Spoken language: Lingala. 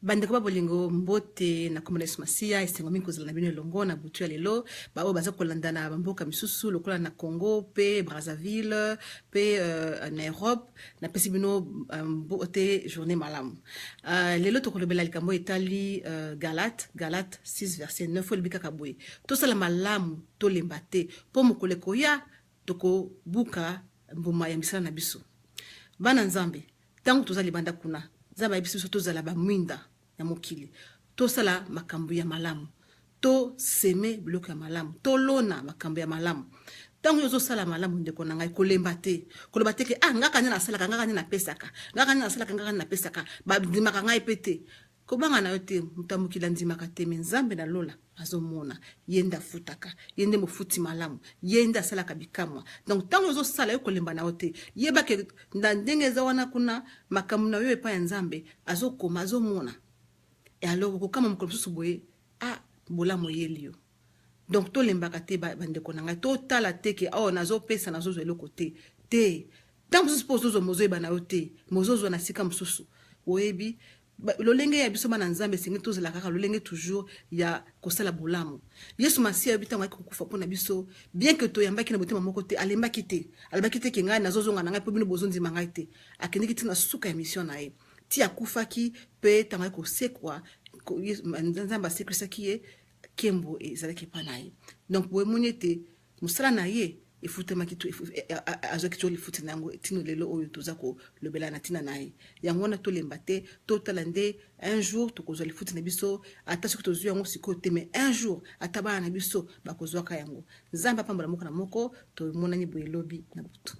Bandeko ba bolingo mbote na komona Masia esengo mingi kozala na bino elongo na butu ya lelo bao baza kolanda na bamboka misusu lokola na Congo pe Brazzaville pe na Europe na pesi bino mbote journée malamu lelo tokolobela likambo etali Galate 6 verset 9 olibika kaboye tosala malamu tolemba te po mokolo koya toko buka mbuma ya misala na biso bana nzambe tangu tozali banda kuna zaba ebiso tozala ba mwinda ya mokili tosala makambo ya malamu to seme biloko ya malamu to lona makambo ya malamu tangu yozo sala malamu ndeko na ngai kolemba te koloba te ke ngaka nina sala ngaka nina pesaka ngaka nina sala ngaka nina pesaka ba ndimaka ngai pete kobanga na yote mutamukila ndimaka te menzambe na lola azomona yenda futaka yende mofuti malamu yenda sala kabikamwa donc tango yozo sala yo kolemba na yote yeba ke ndenge za wana kuna makamu na yo epa ya nzambe azokoma azomona et alors kama mokolo susu boye bolamu yelio donc to lembaka te bandeko na ngai to tala te ke nazo pesa nazo zo eloko te tango susu pozo mozoeba na yo te mozozo na sika mosusu oyebi lolenge ya biso bana nzambe singi tozela kaka lolenge toujours ya kosala bolamu Yesu Masia yobita ngai kokufa pona biso bien que to yambaki na botema moko te alembaki te ke ngai nazozonga na ngai po bino bozonzi mangai te akendiki tina suka ya mission na ye ti akufaki pe tanga kosekwa nzambe asekwisaki ye kembo ezalaki pa na ye donc boye monyete mosala na ye efutamaki to azaki to lifuti nango tino lelo oyo toza ko lobela na tina naye yango na to lemba te to talande un jour to kozwa lifuti na biso ata soki to zuya ngo siko te mais un jour atabana na biso bakozwa ka yango nzamba pambola moko na moko to monani boye lobi na butu